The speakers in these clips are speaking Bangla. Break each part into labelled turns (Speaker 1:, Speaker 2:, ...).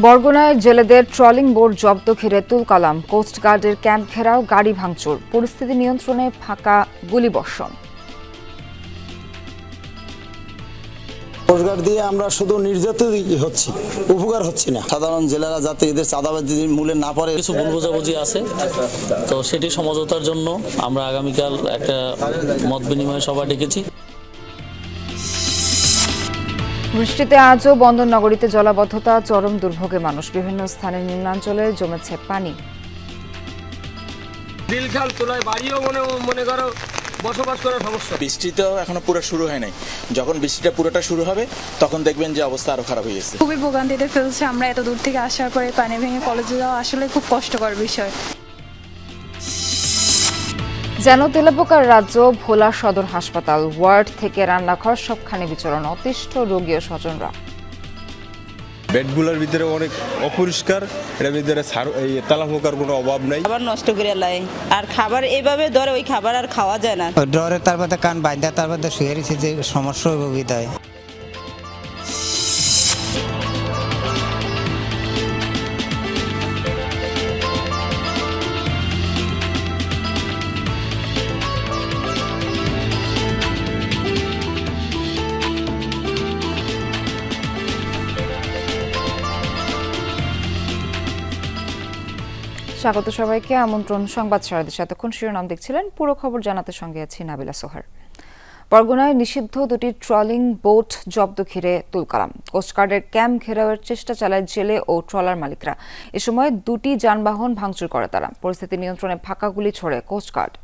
Speaker 1: বরগুনায় জেলেদের ট্রলিং বোট জব্দ ঘিরে তুলকালাম, কোস্টগার্ডের ক্যাম্প ঘেরাও, গাড়ি ভাঙচুর, পরিস্থিতি নিয়ন্ত্রণে ফাঁকা গুলিবর্ষণ।
Speaker 2: কোস্টগার্ড দিয়ে আমরা শুধু নির্যাতিত হচ্ছি, উপকার হচ্ছি না। সাধারণ জেলেরা যাতে এদের চাঁদাবাজির মূলে না পড়ে,
Speaker 3: কিছু ভুল বোঝাবুঝি আছে, তো সেটি সমঝোতার জন্য আমরা আগামীকাল একটা মত বিনিময় সভা ডেকেছি।
Speaker 1: বৃষ্টিতে আজও বন্দরনগরীতে জলাবদ্ধতা, চরম দুর্ভোগে মানুষ, বিভিন্ন স্থানে নিম্নাঞ্চলে জমেছে পানি।
Speaker 4: দিলখাল তোলায় বাড়িও মনে করো বসবাস করার সমস্যা।
Speaker 5: বৃষ্টিতেও এখনো পুরো শুরু হয় নাই, যখন বৃষ্টিটা পুরোটা শুরু হবে তখন দেখবেন যে অবস্থা আরো খারাপ হয়ে গেছে।
Speaker 6: খুবই ভোগান্তিতে ফেলছে, আমরা এত দূর থেকে আসার পরে পানি ভেঙে কলেজে যাওয়া আসলে খুব কষ্টকর বিষয়।
Speaker 1: যেন তেলাপোকার রাজ্য ভোলা সদর হাসপাতাল, ওয়ার্ড থেকে রান্নাঘর সবখানে বিচরণ, অতিষ্ঠ রোগী ও স্বজনরা।
Speaker 7: বেডগুলোর ভিতরে অনেক অপরিষ্কার, এর ভিতরে তেলাপোকার কোনো অভাব নাই।
Speaker 8: খাবার নষ্ট করে লাই, আর খাবার এইভাবে ধরে ওই খাবার আর খাওয়া যায় না।
Speaker 9: ডরে তারপরে কান বাঁধা তারপরে শুয়ে রয়েছে, যে সমস্যা বিদায়।
Speaker 1: স্বাগত সবাইকে, আমন্ত্রণ সংবাদ সারাদিন। এতক্ষণ শিরোনাম দেখছিলেন, পুরো খবর জানাতে সঙ্গে আছি নাবিলা সোহার। বরগুনায় নিষিদ্ধ দুটি ট্রলিং বোট জব্দ ঘিরে তুলকালাম, কোস্টগার্ডের ক্যাম্প ঘেরাওয়ের চেষ্টা চালায় জেলে ও ট্রলার মালিকরা। এ সময় দুটি যানবাহন ভাঙচুর করে তারা, পরিস্থিতি নিয়ন্ত্রণে ফাঁকা গুলি ছোড়ে কোস্টগার্ড।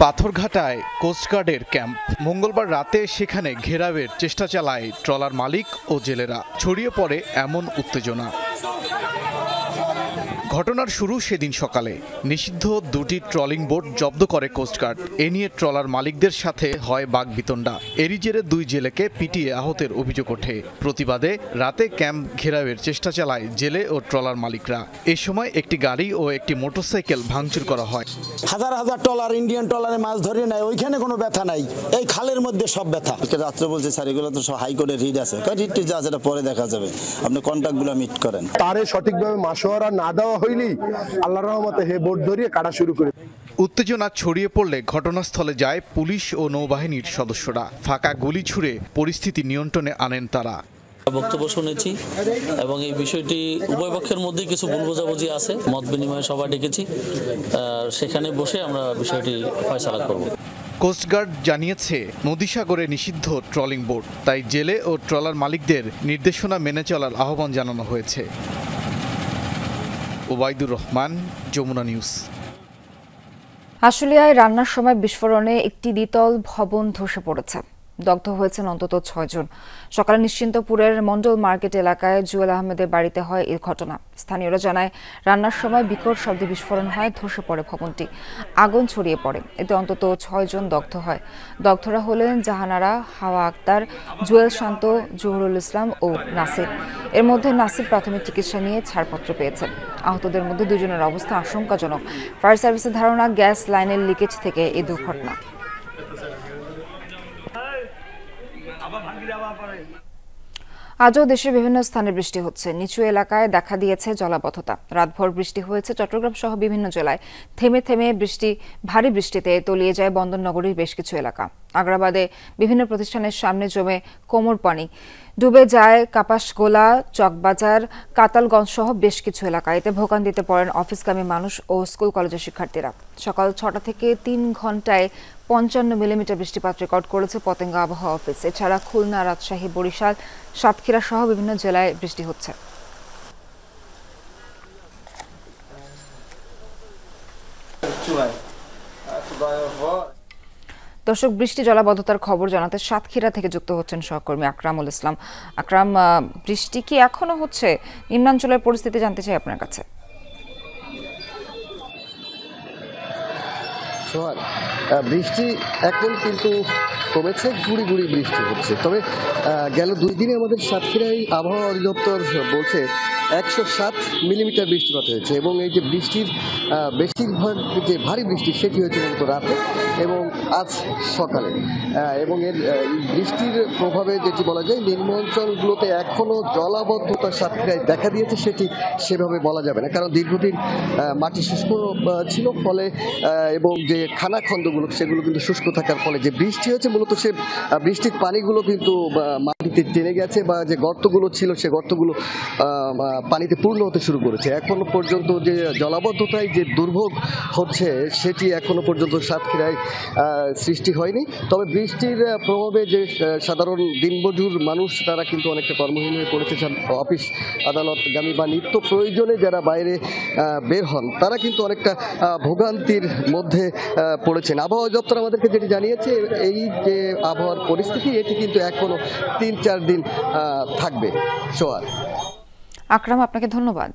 Speaker 10: পাথরঘাটায় কোস্টগার্ডের ক্যাম্প, মঙ্গলবার রাতে সেখানে ঘেরাওয়ের চেষ্টা চালায় ট্রলার মালিক ও জেলেরা। ছড়িয়ে পড়ে এমন উত্তেজনা। ঘটনার শুরু সেদিন সকালে। নিষিদ্ধ দুটি ট্রলিং বোট জব্দ করে কোস্টগার্ড। এ নিয়ে ট্রলার মালিকদের সাথে হয় বাগবিতণ্ডা। এরই জেরে দুই জেলেকে পিটিয়ে আহতের অভিযোগ ওঠে। প্রতিবাদে রাতে ক্যাম্প ঘেরাওয়ের চেষ্টা চালায় জেলে ও ট্রলার মালিকরা। এ সময় একটি গাড়ি ও একটি মোটরসাইকেল ভাঙচুর করা হয়।
Speaker 2: হাজার হাজার ট্রলার ইন্ডিয়ান ট্রলারে মাছ ধরে নেয়, ওইখানে কোনো ব্যথা নাই, এই খালের মধ্যে সব ব্যথা। রাত্রে বলছে স্যার এগুলো তো সব হাইকোর্টের রিট আছে, রিট যা সেটা পরে দেখা যাবে, আপনি কন্ট্রাক্টগুলো মিট করেন।
Speaker 11: তারে সঠিকভাবে মাসোয়ারা না দেওয়া হইলেই আল্লাহর রহমতে হে বোট ধরিয়ে কাটা শুরু করে।
Speaker 10: উত্তেজনা ছড়িয়ে পড়লে ঘটনাস্থলে যায় পুলিশ ও নৌবাহিনীর সদস্যরা। ফাঁকা গুলি ছুড়ে পরিস্থিতি নিয়ন্ত্রণে আনেন তারা।
Speaker 3: বক্তব্য শুনেছি এবং এই বিষয়টি উভয় পক্ষের মধ্যে কিছু ভুল বোঝাবুঝি আছে, মত বিনিময় সভা ডেকেছি, সেখানে বসে আমরা বিষয়টি ফয়সালা করব।
Speaker 10: কোস্টগার্ড জানিয়েছে নদীসাগরে নিষিদ্ধ ট্রলিং বোট, তাই জেলে ও ট্রলার মালিকদের নির্দেশনা মেনে চলার আহ্বান জানানো হয়েছে। ওবায়দুর রহমান, যমুনা নিউজ।
Speaker 1: আশুলিয়ায় রান্নার সময় বিস্ফোরণে একটি দ্বিতল ভবন ধসে পড়েছে, দগ্ধ হয়েছেন অন্তত 6 জন। সকালে নিশ্চিন্তপুরের মন্ডল মার্কেট এলাকায় জুয়েল আহমেদের বাড়িতে হয় এই ঘটনা। স্থানীয়রা জানায় রান্নার সময় বিকট শব্দে বিস্ফোরণ হয়, ধসে পড়ে ভবনটি, আগুন ছড়িয়ে পড়ে, এতে অন্তত 6 জন দগ্ধ হয়। দগ্ধরা হলেন জাহানারা, হাওয়া আক্তার, জুয়েল শান্ত, জহুরুল ইসলাম ও নাসির। এর মধ্যে নাসির প্রাথমিক চিকিৎসা নিয়ে ছাড়পত্র পেয়েছেন। আহতদের মধ্যে 2 জনের অবস্থা আশঙ্কাজনক। ফায়ার সার্ভিসের ধারণা গ্যাস লাইনের লিকেজ থেকে এই দুর্ঘটনা। আজও দেশের বিভিন্ন স্থানে বৃষ্টি হচ্ছে, নিচু এলাকায় দেখা দিয়েছে জলাবদ্ধতা। রাতভর বৃষ্টি হয়েছে চট্টগ্রাম সহ বিভিন্ন জেলায়। থেমে থেমে ভারী বৃষ্টিতে তলিয়ে যায় বন্দরনগরীর বেশ কিছু এলাকা। আগ্রাবাদে বিভিন্ন প্রতিষ্ঠানের সামনে জমে কোমর পানি, ডুবে যায় কাপাসগোলা, চকবাজার, কাতালগঞ্জ সহ বেশ কিছু এলাকা। এতে ভোগান্তিতে পড়েন অফিসগামী মানুষ ও স্কুল কলেজের শিক্ষার্থীরা। সকাল 6টা থেকে 3 ঘন্টায় 55 মিলিমিটার বৃষ্টিপাত রেকর্ড করেছে পতেঙ্গা আবহাওয়া অফিস। এছাড়া খুলনা, রাজশাহী, বরিশাল, সাতক্ষীরা সহ বিভিন্ন জেলায় বৃষ্টি হচ্ছে। দর্শক, বৃষ্টি জলাবদ্ধতার খবর জানাতে সাতক্ষীরা থেকে যুক্ত হচ্ছেন সহকর্মী আকরামুল ইসলাম। আকরাম, বৃষ্টি কি এখনো হচ্ছে? নিম্নাঞ্চলের পরিস্থিতি জানতে চাই আপনার কাছে।
Speaker 12: বৃষ্টি এখন কিন্তু কমেছে, গুড়ি গুড়ি বৃষ্টি হচ্ছে। তবে গেল 2 দিনে আমাদের সাতক্ষীরায় আবহাওয়া অধিদপ্তর বলছে 107 মিলিমিটার বৃষ্টিপাত হয়েছে এবং এই যে বৃষ্টির বেশিরভাগ যে ভারী বৃষ্টি সেটি হয়েছে মূলত রাতে এবং আজ সকালে এবং এর বৃষ্টির প্রভাবে যেটি বলা যায় নিম্ন অঞ্চলগুলোতে এখনও জলাবদ্ধতার সাথীরাই দেখা দিয়েছে সেটি সেভাবে বলা যাবে না, কারণ দীর্ঘদিন মাটি শুষ্ক ছিল ফলে এবং যে খানাখন্দগুলো সেগুলো কিন্তু শুষ্ক থাকার ফলে যে বৃষ্টি হয়েছে মূলত সে বৃষ্টির পানিগুলো কিন্তু মাটিতে টেনে গেছে বা যে গর্তগুলো ছিল সে গর্তগুলো পানিতে পূর্ণ হতে শুরু করেছে। এখনো পর্যন্ত যে জলাবদ্ধতায় যে দুর্ভোগ হচ্ছে সেটি এখনো পর্যন্ত সাতক্ষীরায় সৃষ্টি হয়নি, তবে বৃষ্টির প্রভাবে যে সাধারণ দিনমজুর মানুষ তারা কিন্তু অনেকটা কর্মহীন হয়ে পড়েছে। অফিস আদালতগামী বা নিত্য প্রয়োজনে যারা বাইরে বের হন তারা কিন্তু অনেকটা ভোগান্তির মধ্যে পড়েছেন। আবহাওয়া দপ্তর আমাদেরকে যেটি জানিয়েছে এই যে আবহাওয়ার পরিস্থিতি এটি কিন্তু এখনো 3-4 দিন থাকবে। সোয়ার
Speaker 1: আকরাম, আপনাকে ধন্যবাদ।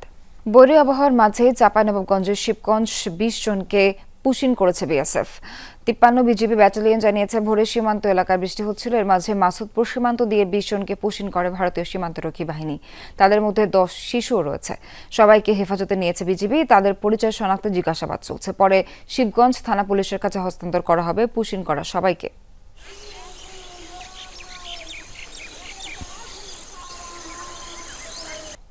Speaker 1: বৈরী আবহাওয়ার মাঝে চাঁপাইনবাবগঞ্জের শিবগঞ্জ 20 জনকে পুশিন করেছে বিএসএফ। 53 বিজিবি ব্যাটালিয়ন জানিয়েছে ভোরে সীমান্ত এলাকায় বৃষ্টি হচ্ছিল, এর মাঝে মাসুদপুর সীমান্ত দিয়ে 20 জনকে পুশিন করে ভারতীয় সীমান্তরক্ষী বাহিনী। তাদের মধ্যে 10 শিশুও রয়েছে। সবাইকে হেফাজতে নিয়েছে বিজিবি। তাদের পরিচয় শনাক্তে জিজ্ঞাসাবাদ চলছে। পরে শিবগঞ্জ থানা পুলিশের কাছে হস্তান্তর করা হবে পুশিন করা সবাইকে।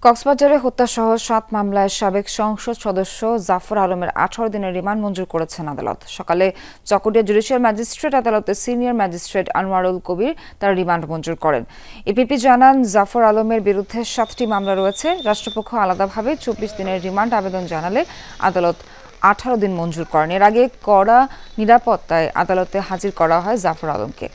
Speaker 1: কক্সবাজারে হত্যাসহ 7 মামলায় সাবেক সংসদ সদস্য জাফর আলমের 18 দিনের রিমান্ড মঞ্জুর করেছেন আদালত। সকালে চকরিয়া জুডিশিয়াল ম্যাজিস্ট্রেট আদালতের সিনিয়র ম্যাজিস্ট্রেট আনোয়ারুল কবির তার রিমান্ড মঞ্জুর করেন। এপিপি জানান, জাফর আলমের বিরুদ্ধে 7টি মামলা রয়েছে। রাষ্ট্রপক্ষ আলাদাভাবে 24 দিনের রিমান্ড আবেদন জানালে আদালত 18 দিন মঞ্জুর করেন। এর আগে কড়া নিরাপত্তায় আদালতে হাজির করা হয় জাফর আলমকে।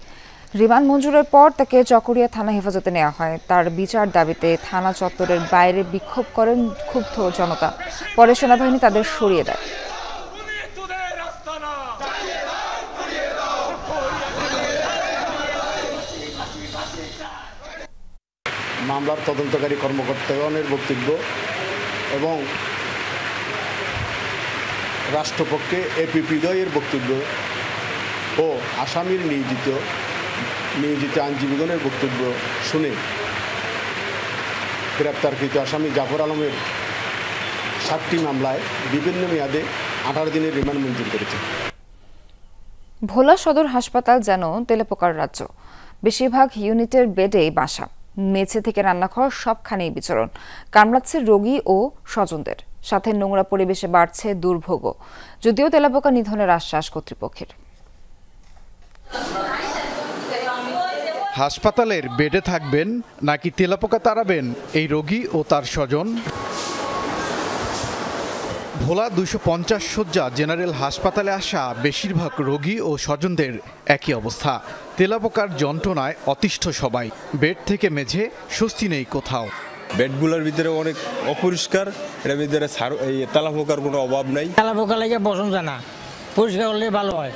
Speaker 1: রিমান্ড মঞ্জুরের পর তাকে চকরিয়া থানা হেফাজতে নেওয়া হয়। তার বিচার দাবিতে থানা চত্বরের বাইরে বিক্ষোভ করেন ক্ষুব্ধ জনতা। পরে সেনাবাহিনী তাদের সরিয়ে দেয়।
Speaker 13: মামলার তদন্তকারী কর্মকর্তাগণের বক্তব্য এবং রাষ্ট্রপক্ষে এপিপি দ্বয়ের বক্তব্য ও আসামির নিয়োজিত আইনজীবীগণের বক্তব্য শুনে গ্রেপ্তারকৃত আসামি জাফর আলমের 7টি মামলায় বিভিন্ন মেয়াদে 18 দিনের রিমান্ড মঞ্জুর করেছে।
Speaker 1: ভোলা সদর হাসপাতাল যেন তেলেপোকার রাজ্য। বেশিরভাগ ইউনিটের বেডেই বাসা, মেঝে থেকে রান্নাঘর সবখানেই বিচরণ। কামড়াচ্ছে রোগী ও স্বজনদের, সাথে নোংরা পরিবেশে বাড়ছে দুর্ভোগও। যদিও তেলাপোকা নিধনের আশ্বাস কর্তৃপক্ষের।
Speaker 10: হাসপাতালের বেডে থাকবেন নাকি তেলাপোকা তাড়াবেন এই রোগী ও তার স্বজন? ভোলা 250 শয্যা জেনারেল হাসপাতালে আসা বেশিরভাগ রোগী ও স্বজনদের একই অবস্থা। তেলাপোকার যন্ত্রণায় অতিষ্ঠ সবাই। বেড থেকে মেঝে স্বস্তি নেই কোথাও।
Speaker 7: বেডগুলোর ভিতরে অনেক অপরিষ্কার, এর ভিতরে তেলাপোকার কোনো অভাব নাই।
Speaker 14: তেলাপোকা লাগে পছন্দ না, পরিষ্কার হলে ভালো হয়।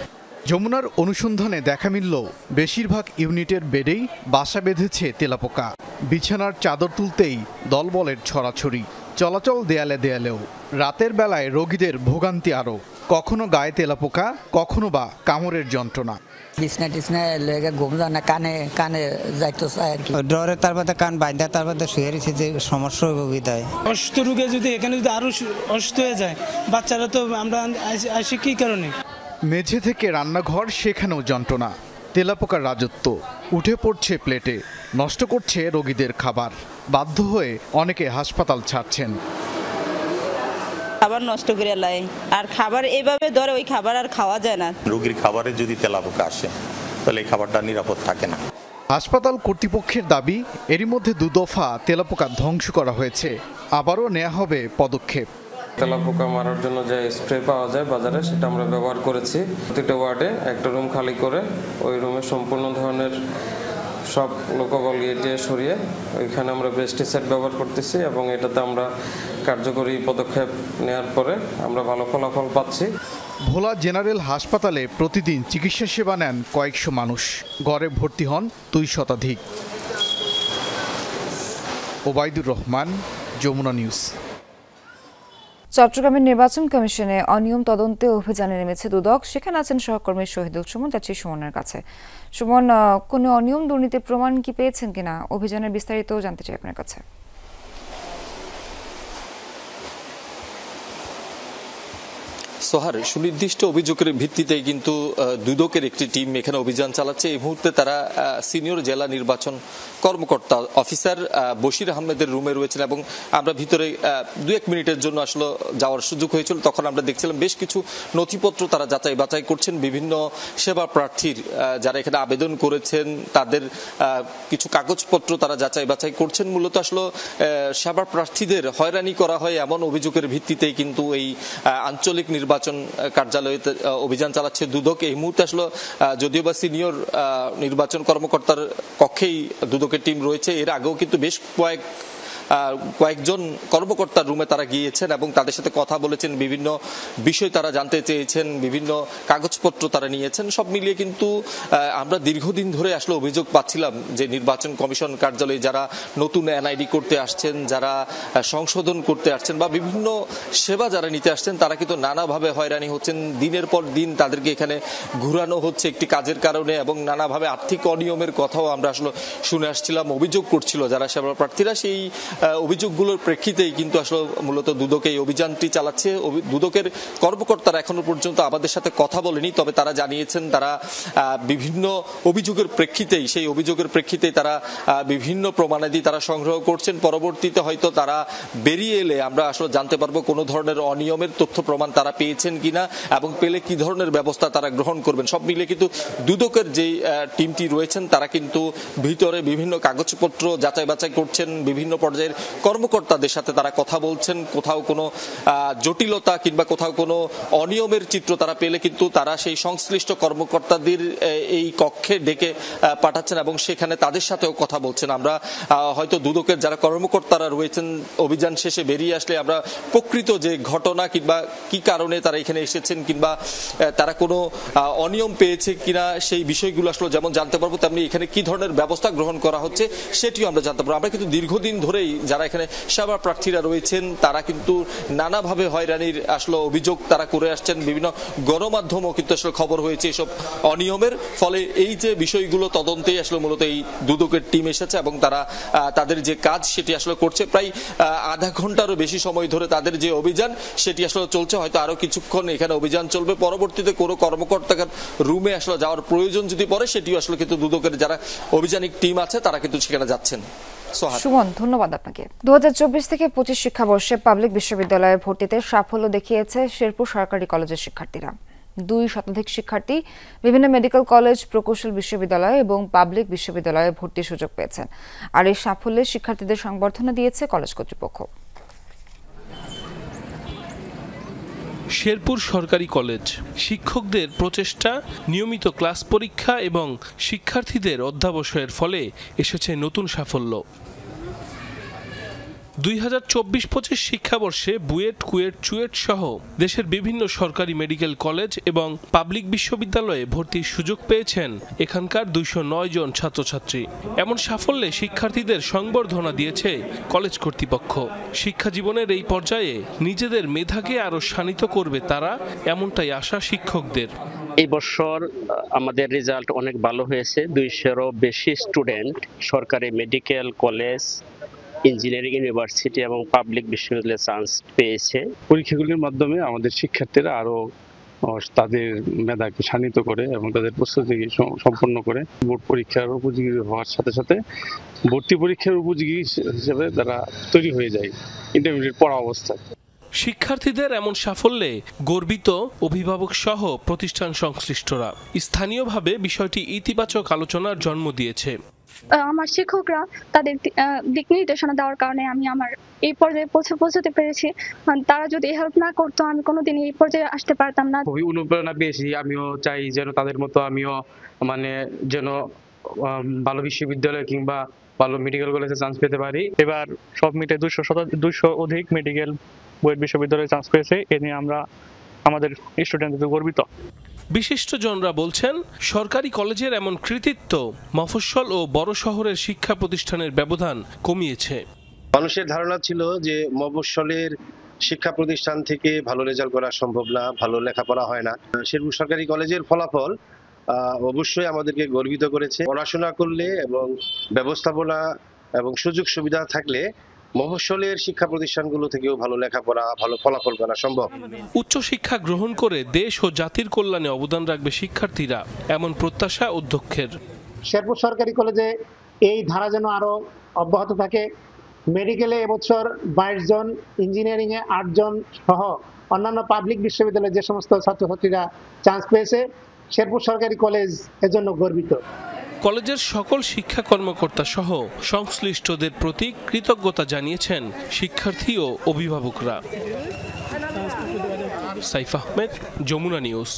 Speaker 10: যমুনার অনুসন্ধানে দেখা মিলল বেশিরভাগ ইউনিটের বেডেই বাসা বেঁধেছে তেলাপোকা। বিছানার চাদর তুলতেই দলবলের ছড়াছড়ি, চলাচল দেয়ালে দেয়ালেও। রাতের বেলায় রোগীদের ভোগান্তি আরও, কখনো গায়ে তেলাপোকা, কখনো বা কামড়ের যন্ত্রণা।
Speaker 14: বিছনা টিছনা লেগে ঘুম যায় না, কানে কানে যাইতো চাই আর কি।
Speaker 9: ডরে তারপরে কান বাঁধা তারপরে শুয়ে রয়েছে যে সমস্যা বিদায়।
Speaker 15: অসুস্থ রোগে যদি এখানে যদি আরো অসুস্থ হয়ে যায় বাচ্চারা, তো আমরা আসি কি কারণে?
Speaker 10: মেঝে থেকে রান্নাঘর, সেখানেও যন্ত্রণা। তেলাপোকার রাজত্ব উঠে পড়ছে প্লেটে, নষ্ট করছে রোগীদের খাবার। বাধ্য হয়ে অনেকে হাসপাতাল ছাড়ছেন।
Speaker 8: খাবার নষ্ট করে লাই, আর খাবার এইভাবে ধরে ওই খাবার আর খাওয়া যায় না।
Speaker 16: রোগীর খাবারে যদি তেলাপোকা আসে তাহলে এই খাবারটা নিরাপদ থাকে না।
Speaker 10: হাসপাতাল কর্তৃপক্ষের দাবি, এরই মধ্যে 2 দফা তেলাপোকা ধ্বংস করা হয়েছে। আবারও নেওয়া হবে পদক্ষেপ।
Speaker 17: তেলাপোকা মারার জন্য যে স্প্রে পাওয়া যায় বাজারে, সেটা আমরা ব্যবহার করেছি। প্রতিটা ওয়ার্ডে একটা রুম খালি করে ওই রুমে সম্পূর্ণ ধরনের সব লোকবল দিয়ে সরিয়ে ওইখানে আমরা পেস্টিসাইড ব্যবহার করতেছি এবং এটাতে আমরা কার্যকরী পদক্ষেপ নেওয়ার পরে আমরা ভালো ফলাফল পাচ্ছি।
Speaker 10: ভোলা জেনারেল হাসপাতালে প্রতিদিন চিকিৎসা সেবা নেন কয়েকশো মানুষ, গড়ে ভর্তি হন 2 শতাধিক। ওবায়দুর রহমান, যমুনা নিউজ।
Speaker 1: চট্টগ্রামের নির্বাচন কমিশনে অনিয়ম তদন্তে অভিযানে নেমেছে দুদক। সেখানে আছেন সহকর্মী শহীদুল সুমন। যাচ্ছি সুমনের কাছে। সুমন, কোনো অনিয়ম দুর্নীতির প্রমাণ কি পেয়েছেন কিনা? অভিযানের বিস্তারিত জানতে চাই আপনার কাছে।
Speaker 18: সোহার, সুনির্দিষ্ট অভিযোগের ভিত্তিতে কিন্তু দুদকের একটি টিম এখানে অভিযান চালাচ্ছে। এই মুহূর্তে তারা সিনিয়র জেলা নির্বাচন কর্মকর্তা অফিসার বশির আহমেদের রুমে রয়েছেন এবং আমরা ভিতরে 2-1 মিনিটের জন্য আসলে যাওয়ার সুযোগ হয়েছিল। তখন আমরা দেখছিলাম বেশ কিছু নথিপত্র তারা যাচাই বাছাই করছেন। বিভিন্ন সেবা প্রার্থীর যারা এখানে আবেদন করেছেন তাদের কিছু কাগজপত্র তারা যাচাই বাছাই করছেন। মূলত আসলে সেবা প্রার্থীদের হয়রানি করা হয় এমন অভিযোগের ভিত্তিতেই কিন্তু এই আঞ্চলিক নির্বাচন কার্যালয়ে অভিযান চালাচ্ছে দুদক। এই মুহূর্তে আসলে যদিও বা সিনিয়র নির্বাচন কর্মকর্তার কক্ষেই দুদকের টিম রয়েছে, এর আগেও কিন্তু বেশ কয়েকজন কর্মকর্তার রুমে তারা গিয়েছেন এবং তাদের সাথে কথা বলেছেন, বিভিন্ন বিষয় তারা জানতে চেয়েছেন, বিভিন্ন কাগজপত্র তারা নিয়েছেন। সব মিলিয়ে কিন্তু আমরা দীর্ঘদিন ধরে আসলে অভিযোগ পাচ্ছিলাম যে নির্বাচন কমিশন কার্যালয়ে যারা নতুন এনআইডি করতে আসছেন, যারা সংশোধন করতে আসছেন বা বিভিন্ন সেবা যারা নিতে আসছেন তারা কিন্তু নানাভাবে হয়রানি হচ্ছেন। দিনের পর দিন তাদেরকে এখানে ঘুরানো হচ্ছে একটি কাজের কারণে এবং নানাভাবে আর্থিক অনিয়মের কথাও আমরা আসলে শুনে আসছিলাম। অভিযোগ করছিল যারা সেবা প্রার্থীরা। সেই অভিযোগগুলোর প্রেক্ষিতেই কিন্তু আসলে মূলত দুদক এই অভিযানটি চালাচ্ছে। দুদকের কর্মকর্তারা এখনো পর্যন্ত আমাদের সাথে কথা বলেনি, তবে তারা জানিয়েছেন তারা বিভিন্ন অভিযোগের প্রেক্ষিতেই তারা বিভিন্ন প্রমাণাদি তারা সংগ্রহ করছেন। পরবর্তীতে হয়তো তারা বেরিয়ে এলে আমরা আসলে জানতে পারবো কোনো ধরনের অনিয়মের তথ্য প্রমাণ তারা পেয়েছেন কিনা এবং পেলে কি ধরনের ব্যবস্থা তারা গ্রহণ করবেন। সব মিলিয়ে কিন্তু দুদকের যে টিমটি রয়েছেন তারা কিন্তু ভিতরে বিভিন্ন কাগজপত্র যাচাই বাছাই করছেন, বিভিন্ন পর্যায়ে কর্মকর্তাদের সাথে তারা কথা বলছেন। কোথাও কোনো জটিলতা কিংবা কোথাও কোনো অনিয়মের চিত্র তারা পেলে কিন্তু তারা সেই সংশ্লিষ্ট কর্মকর্তাদের এই কক্ষে ডেকে পাঠাচ্ছেন এবং সেখানে তাদের সাথেও কথা বলছেন। আমরা হয়তো দুদকের যারা কর্মকর্তারা রয়েছেন অভিযান শেষে বেরিয়ে আসলে আমরা প্রকৃত যে ঘটনা কিংবা কি কারণে তারা এখানে এসেছেন কিংবা তারা কোনো অনিয়ম পেয়েছে কিনা সেই বিষয়গুলো আসলে যেমন জানতে পারবো, তেমনি এখানে কি ধরনের ব্যবস্থা গ্রহণ করা হচ্ছে সেটিও আমরা জানতে পারবো। আমরা কিন্তু দীর্ঘদিন ধরেই যারা এখানে সেবা প্রার্থীরা রয়েছেন তারা কিন্তু নানাভাবে হয়রানির আসলে অভিযোগ তারা করে আসছেন। বিভিন্ন গণমাধ্যমও কিন্তু আসলে খবর হয়েছে এসব অনিয়মের। ফলে এই যে বিষয়গুলো তদন্তেই আসলে মূলত এই দুদকের টিম এসেছে এবং তারা তাদের যে কাজ সেটি আসলে করছে। প্রায় আধা ঘন্টারও বেশি সময় ধরে তাদের যে অভিযান সেটি আসলে চলছে। হয়তো আরো কিছুক্ষণ এখানে অভিযান চলবে। পরবর্তীতে কোনো কর্মকর্তার রুমে আসলে যাওয়ার প্রয়োজন যদি পড়ে সেটিও আসলে কিন্তু দুদকের যারা অভিযানিক টিম আছে তারা কিন্তু সেখানে যাচ্ছেন।
Speaker 1: সুমন, ধন্যবাদ আপনাকে। 2024 থেকে 25 শিক্ষাবর্ষে পাবলিক বিশ্ববিদ্যালয়ে ভর্তিতে সাফল্য দেখিয়েছে শেরপুর সরকারি কলেজের শিক্ষার্থীরা। 2 শতাধিক শিক্ষার্থী বিভিন্ন মেডিকেল কলেজ, প্রকৌশল বিশ্ববিদ্যালয় এবং পাবলিক বিশ্ববিদ্যালয়ে ভর্তির সুযোগ পেয়েছেন। আর এই সাফল্যে শিক্ষার্থীদের সংবর্ধনা দিয়েছে কলেজ কর্তৃপক্ষ।
Speaker 19: শেরপুর সরকারি কলেজ শিক্ষকদের প্রচেষ্টা, নিয়মিত ক্লাস পরীক্ষা এবং শিক্ষার্থীদের অধ্যাবসায়ের ফলে এসেছে নতুন সাফল্য। 2024-25 শিক্ষাবর্ষে বুয়েট, কুয়েট, চুয়েট সহ দেশের বিভিন্ন সরকারি মেডিকেল কলেজ এবং পাবলিক বিশ্ববিদ্যালয়ে ভর্তির সুযোগ পেয়েছেন এখানকার 209 জন ছাত্রছাত্রী। এমন সাফল্যে শিক্ষার্থীদের সংবর্ধনা দিয়েছে কলেজ কর্তৃপক্ষ। শিক্ষা জীবনের এই পর্যায়ে নিজেদের মেধাকে আরো শানিত করবে তারা, এমনটাই আশা শিক্ষকদের।
Speaker 20: এই বছর আমাদের রেজাল্ট অনেক ভালো হয়েছে। 200-এরও বেশি স্টুডেন্ট সরকারি মেডিকেল কলেজ, ইঞ্জিনিয়ারিং ইউনিভার্সিটি এবং পাবলিক বিশ্ববিদ্যালয়ে চান্স পেয়েছে।
Speaker 21: পরীক্ষাগুলির মাধ্যমে আমাদের শিক্ষার্থীরা আরো তাদের মেধাকে শানিত করে এবং তাদের প্রস্তুতি সম্পন্ন করে বোর্ড পরীক্ষার উপযোগী হওয়ার সাথে সাথে ভর্তি পরীক্ষার উপযোগী হিসেবে তারা তৈরি হয়ে যায় ইন্টারমিডিয়েট পড়া অবস্থায়।
Speaker 19: শিক্ষার্থীদের এমন সাফল্যে গর্বিত অভিভাবক সহ প্রতিষ্ঠান সংশ্লিষ্টরা। স্থানীয়ভাবে বিষয়টি ইতিবাচক আলোচনার জন্ম দিয়েছে।
Speaker 6: আমার শিক্ষকরা তাদের দিক নির্দেশনা দেওয়ার কারণে আমি আমার এই পর্যায়ে পৌঁছতে পেরেছি। তারা যদি হেল্প না করতো আমি কোনোদিন এই পর্যায়ে আসতে পারতাম না।
Speaker 22: খুবই অনুপ্রেরণা পেয়েছি। আমিও চাই যেন তাদের মতো আমিও যেন ভালো বিশ্ববিদ্যালয় কিংবা ভালো মেডিকেল কলেজে চান্স পেতে পারি। এবার সব মিটে 200 অধিক মেডিকেল বুয়েট বিশ্ববিদ্যালয়ে চান্স পেয়েছে। এ নিয়ে আমরা আমাদের স্টুডেন্টদের গর্বিত।
Speaker 19: বিশিষ্টজনরা বলছেন সরকারি কলেজের এমন কৃতিত্ব মফস্বল ও বড় শহরের শিক্ষা প্রতিষ্ঠানের ব্যবধান কমিয়েছে।
Speaker 23: মানুষের ধারণা ছিল যে মফস্বলের শিক্ষা প্রতিষ্ঠান থেকে ভালো রেজাল্ট করা সম্ভব না, ভালো লেখাপড়া হয় না। শেরপুর সরকারি কলেজের ফলাফল অবশ্যই আমাদেরকে গর্বিত করেছে। পড়াশোনা করলে এবং ব্যবস্থাপনা এবং সুযোগ সুবিধা থাকলে মফস্বলের শিক্ষা প্রতিষ্ঠানগুলো থেকেও ভালো লেখাপড়া ভালো ফলাফল করা সম্ভব।
Speaker 19: উচ্চশিক্ষা গ্রহণ করে দেশ ও জাতির কল্যাণে অবদান রাখবে শিক্ষার্থীরা, এমন প্রত্যাশা অধ্যক্ষের।
Speaker 2: শেরপুর সরকারি কলেজে এই ধারা যেন আরো অব্যাহত থাকে। মেডিকেলে এবছর 22 জন, ইঞ্জিনিয়ারিংয়ে 8 জন সহ অন্যান্য পাবলিক বিশ্ববিদ্যালয়ে যে সমস্ত ছাত্রছাত্রীরা চান্স পেয়েছে, শেরপুর সরকারি কলেজ এজন্য গর্বিত।
Speaker 19: কলেজের সকল শিক্ষা কর্মকর্তা সহ সংশ্লিষ্টদের প্রতি কৃতজ্ঞতা জানিয়েছেন শিক্ষার্থী ও অভিভাবকরা। সাইফ আহমেদ, যমুনা নিউজ।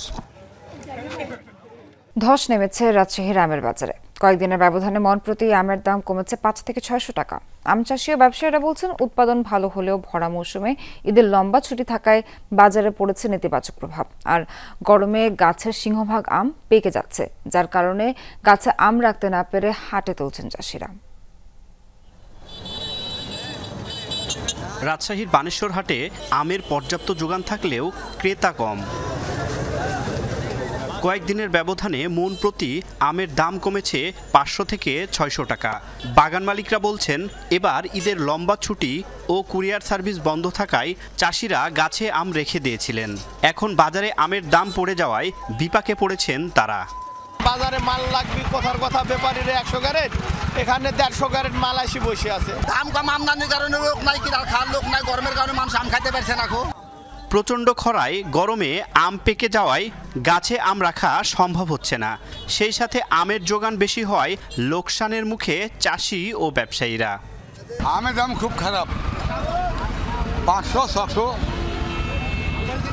Speaker 1: ধস নেমেছে রাজশাহীর আমের বাজারে। কয়েকদিনের ব্যবধানে মন প্রতি আমের দাম কমেছে 5 থেকে 600 টাকা। আম চাষি ও ব্যবসায়ীরা বলছেন, উৎপাদন ভালো হলেও ভরা মৌসুমে ঈদের লম্বা ছুটি থাকায় বাজারে পড়েছে নেতিবাচক প্রভাব। আর গরমে গাছের সিংহভাগ আম পেকে যাচ্ছে, যার কারণে গাছে আম রাখতে না পেরে হাটে তুলছেন চাষিরা।
Speaker 4: রাজশাহীর বানেশ্বর হাটে আমের পর্যাপ্ত যোগান থাকলেও ক্রেতা কম। কয়েকদিনের ব্যবধানে মন প্রতি আমের দাম কমেছে 500 থেকে 600 টাকা। বাগান মালিকরা বলছেন, এবার ঈদের লম্বা ছুটি ও কুরিয়ার সার্ভিস বন্ধ থাকায় চাষিরা গাছে আম রেখে দিয়েছিলেন। এখন বাজারে আমের দাম পড়ে যাওয়ায় বিপাকে পড়েছেন তারা।
Speaker 5: বাজারে মাল লাগবে, কথার কথা ব্যাপারীরা 100 ক্যারেট, এখানে 150 ক্যারেট মাল এসে বসে আছে। দাম কম, আমদানির কারণে লোক নাই, কি খাওয়ার লোক নাই, গরমের কারণে মানুষ আম খাইতে পারছে না।
Speaker 4: প্রচণ্ড খরায় গরমে আম পেকে যাওয়ায় গাছে আম রাখা সম্ভব হচ্ছে না। সেই সাথে আমের যোগান বেশি হওয়ায় লোকসানের মুখে চাষি ও ব্যবসায়ীরা।
Speaker 24: আমের দাম খুব খারাপ, 500, 600,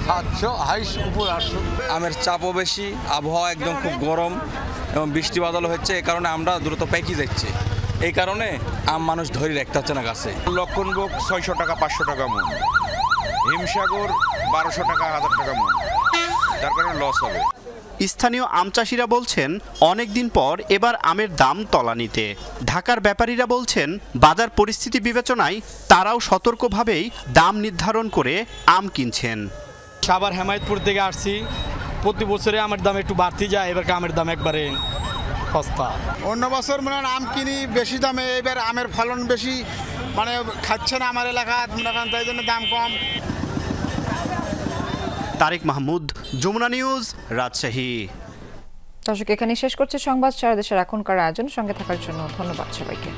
Speaker 24: 700, হাইস উপর 800।
Speaker 25: আমের চাপও বেশি, আবহাওয়া একদম খুব গরম এবং বৃষ্টি বাদল হচ্ছে, এই কারণে আমরা দ্রুত পেকে যাচ্ছে। এই কারণে আম মানুষ ধরে রাখতে হচ্ছে না গাছে।
Speaker 26: লক্ষণভোগ 600 টাকা, 500 টাকা মন, হিমসাগর 1200 টাকা, 1000 টাকা মন, যার কারণে লস হবে।
Speaker 4: স্থানীয় আম চাষিরা বলছেন, অনেকদিন পর এবার আমের দাম তলানিতে। ঢাকার ব্যাপারীরা বলছেন, বাজার পরিস্থিতি বিবেচনায় তারাও সতর্কভাবেই দাম নির্ধারণ করে আম কিনছেন।
Speaker 27: সাভার হেমায়তপুর থেকে আসছি, প্রতি বছরে আমের দাম একটু বাড়তি যায়, এবার আমের দাম একবারে সস্তা।
Speaker 24: অন্য বছর মনে হয় আম কিনি বেশি দামে, এবার আমের ফলন বেশি, মানে খাচ্ছে না আমার এলাকা, তাই জন্য দাম কম।
Speaker 4: তারেক মাহমুদ, যমুনা নিউজ, রাজশাহী।
Speaker 1: দর্শক, এখানে শেষ করছে সংবাদ। সারা দেশের এখনকার আয়োজন। সঙ্গে থাকার জন্য ধন্যবাদ সবাইকে।